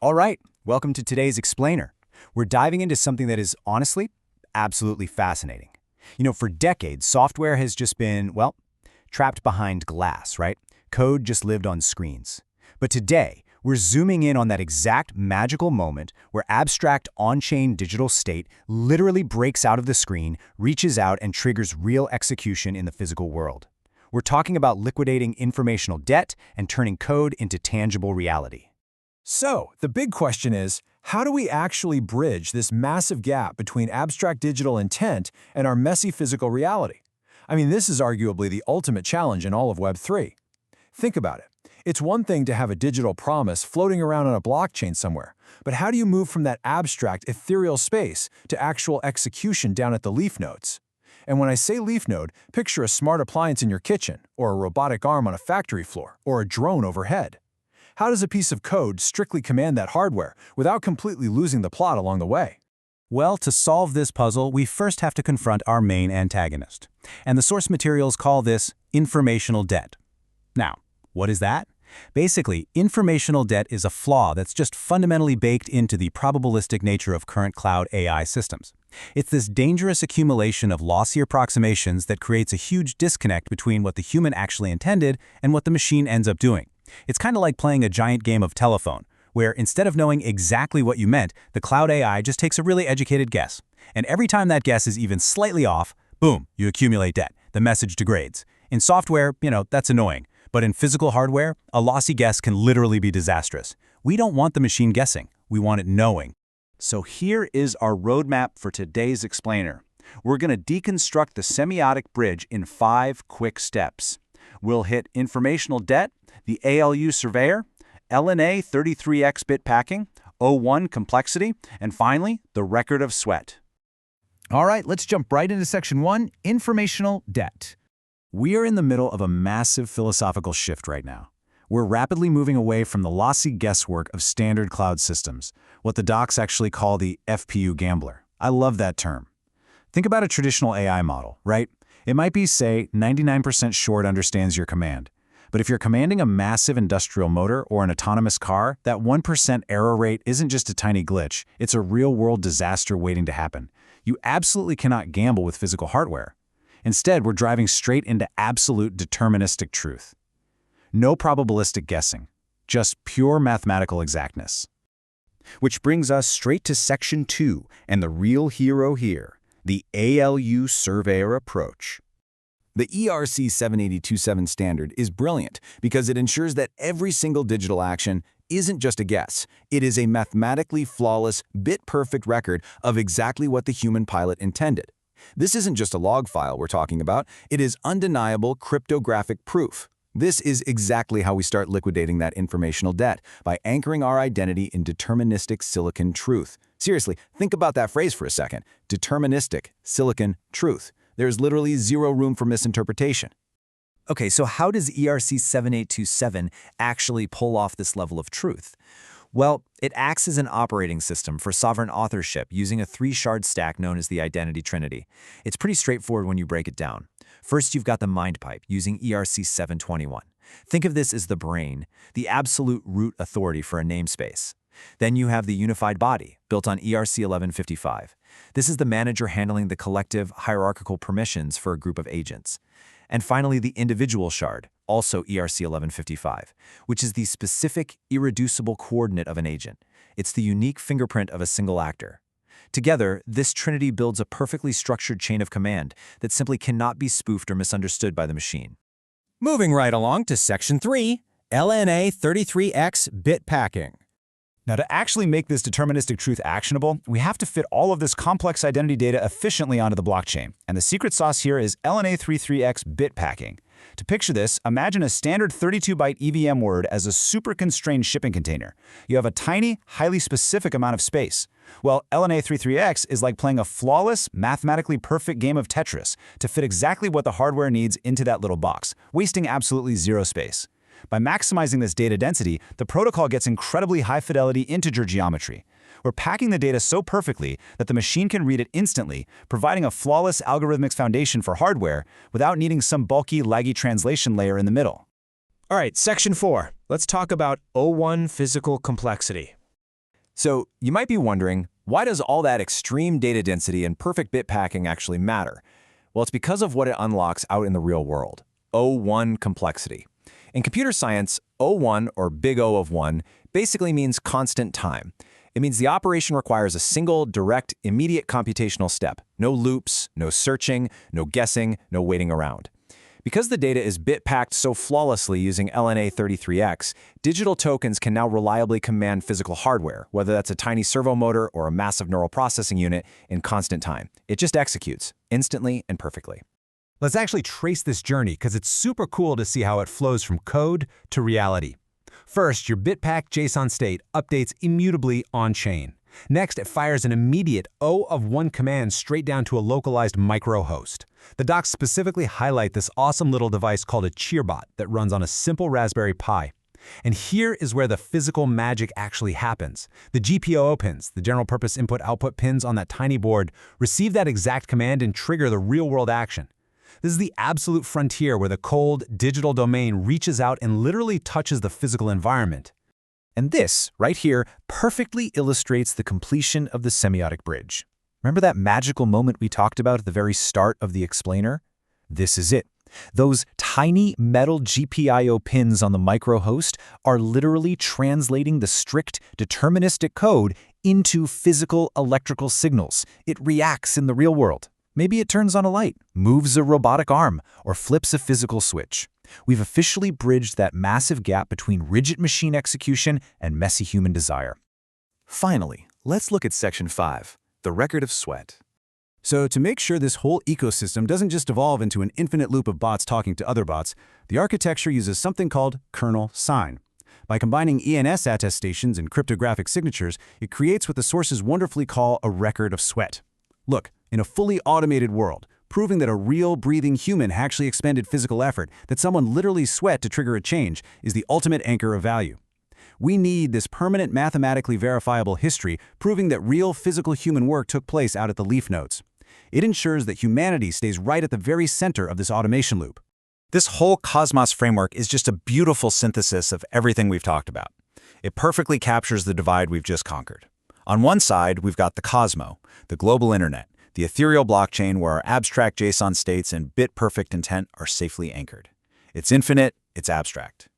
All right, welcome to today's Explainer. We're diving into something that is honestly absolutely fascinating. For decades, software has just been, well, trapped behind glass, right? Code just lived on screens. But today, we're zooming in on that exact magical moment where abstract on-chain digital state literally breaks out of the screen, reaches out, and triggers real execution in the physical world. We're talking about liquidating informational debt and turning code into tangible reality. So, the big question is, how do we actually bridge this massive gap between abstract digital intent and our messy physical reality? This is arguably the ultimate challenge in all of Web3. Think about it. It's one thing to have a digital promise floating around on a blockchain somewhere, but how do you move from that abstract, ethereal space to actual execution down at the leaf nodes? And when I say leaf node, picture a smart appliance in your kitchen, or a robotic arm on a factory floor, or a drone overhead. How does a piece of code strictly command that hardware without completely losing the plot along the way? Well, to solve this puzzle, we first have to confront our main antagonist. And the source materials call this informational debt. Now, what is that? Basically, informational debt is a flaw that's just fundamentally baked into the probabilistic nature of current cloud AI systems. It's this dangerous accumulation of lossy approximations that creates a huge disconnect between what the human actually intended and what the machine ends up doing. It's kind of like playing a giant game of telephone, where instead of knowing exactly what you meant, the cloud AI just takes a really educated guess. And every time that guess is even slightly off, boom, you accumulate debt. The message degrades. In software, that's annoying. But in physical hardware, a lossy guess can literally be disastrous. We don't want the machine guessing. We want it knowing. So here is our roadmap for today's Explainer. We're going to deconstruct the semiotic bridge in 5 quick steps. We'll hit informational debt, the ALU surveyor, LNA 33x bit packing, O1 complexity, and finally, the record of sweat. All right, let's jump right into section 1, informational debt. We are in the middle of a massive philosophical shift right now. We're rapidly moving away from the lossy guesswork of standard cloud systems, what the docs actually call the FPU gambler. I love that term. Think about a traditional AI model, right? It might be, say, 99% sure it understands your command. But if you're commanding a massive industrial motor or an autonomous car, that 1% error rate isn't just a tiny glitch, it's a real-world disaster waiting to happen. You absolutely cannot gamble with physical hardware. Instead, we're driving straight into absolute deterministic truth. No probabilistic guessing, just pure mathematical exactness. Which brings us straight to section 2 and the real hero here, the ALU surveyor approach. The ERC 7827 standard is brilliant because it ensures that every single digital action isn't just a guess. It is a mathematically flawless, bit-perfect record of exactly what the human pilot intended. This isn't just a log file we're talking about, it is undeniable cryptographic proof. This is exactly how we start liquidating that informational debt, by anchoring our identity in deterministic silicon truth. Seriously, think about that phrase for a second. Deterministic silicon truth. There's literally zero room for misinterpretation. Okay, so how does ERC 7827 actually pull off this level of truth? Well, it acts as an operating system for sovereign authorship using a 3-shard stack known as the identity trinity. It's pretty straightforward when you break it down. First, you've got the mind pipe using ERC 721. Think of this as the brain, the absolute root authority for a namespace. Then you have the unified body, built on ERC 1155. This is the manager handling the collective hierarchical permissions for a group of agents. And finally, the individual shard, also ERC 1155, which is the specific, irreducible coordinate of an agent. It's the unique fingerprint of a single actor. Together, this trinity builds a perfectly structured chain of command that simply cannot be spoofed or misunderstood by the machine. Moving right along to section 3, LNA 33x bit packing. Now, to actually make this deterministic truth actionable, we have to fit all of this complex identity data efficiently onto the blockchain. And the secret sauce here is LNA33x bit packing. To picture this, imagine a standard 32-byte EVM word as a super constrained shipping container. You have a tiny, highly specific amount of space. Well, LNA33x is like playing a flawless, mathematically perfect game of Tetris to fit exactly what the hardware needs into that little box, wasting absolutely zero space. By maximizing this data density, the protocol gets incredibly high-fidelity integer geometry. We're packing the data so perfectly that the machine can read it instantly, providing a flawless algorithmic foundation for hardware without needing some bulky, laggy translation layer in the middle. All right, section 4. Let's talk about O1 physical complexity. So you might be wondering, why does all that extreme data density and perfect bit packing actually matter? Well, it's because of what it unlocks out in the real world, O1 complexity. In computer science, O1, or big O of 1, basically means constant time. It means the operation requires a single, direct, immediate computational step. No loops, no searching, no guessing, no waiting around. Because the data is bit-packed so flawlessly using LNA33X, digital tokens can now reliably command physical hardware, whether that's a tiny servo motor or a massive neural processing unit, in constant time. It just executes, instantly and perfectly. Let's actually trace this journey because it's super cool to see how it flows from code to reality. First, your bit-packed JSON state updates immutably on-chain. Next, it fires an immediate O of 1 command straight down to a localized micro-host. The docs specifically highlight this awesome little device called a cheerbot that runs on a simple Raspberry Pi. And here is where the physical magic actually happens. The GPIO pins, the general-purpose input-output pins on that tiny board, receive that exact command and trigger the real-world action. This is the absolute frontier where the cold, digital domain reaches out and literally touches the physical environment. And this, right here, perfectly illustrates the completion of the semiotic bridge. Remember that magical moment we talked about at the very start of the explainer? This is it. Those tiny metal GPIO pins on the micro-host are literally translating the strict, deterministic code into physical electrical signals. It reacts in the real world. Maybe it turns on a light, moves a robotic arm, or flips a physical switch. We've officially bridged that massive gap between rigid machine execution and messy human desire. Finally, let's look at Section 5, the record of sweat. So to make sure this whole ecosystem doesn't just evolve into an infinite loop of bots talking to other bots, the architecture uses something called kernel sign. By combining ENS attestations and cryptographic signatures, it creates what the sources wonderfully call a record of sweat. Look, in a fully automated world, proving that a real, breathing human actually expended physical effort, that someone literally sweat to trigger a change, is the ultimate anchor of value. We need this permanent mathematically verifiable history proving that real physical human work took place out at the leaf nodes. It ensures that humanity stays right at the very center of this automation loop. This whole Cosmos framework is just a beautiful synthesis of everything we've talked about. It perfectly captures the divide we've just conquered. On one side, we've got the Cosmo, the global internet, the ethereal blockchain where our abstract JSON states and bit-perfect intent are safely anchored. It's infinite, it's abstract.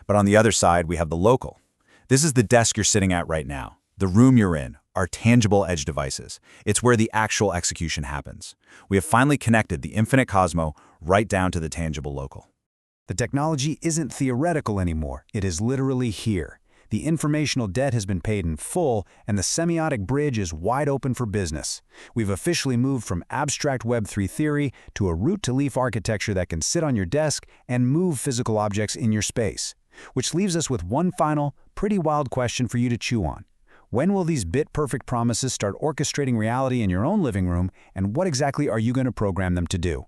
But on the other side, we have the local. This is the desk you're sitting at right now, the room you're in, our tangible edge devices. It's where the actual execution happens. We have finally connected the infinite Cosmo right down to the tangible local. The technology isn't theoretical anymore. It is literally here. The informational debt has been paid in full, and the semiotic bridge is wide open for business. We've officially moved from abstract Web3 theory to a root-to-leaf architecture that can sit on your desk and move physical objects in your space. Which leaves us with one final, pretty wild question for you to chew on. When will these bit-perfect promises start orchestrating reality in your own living room, and what exactly are you going to program them to do?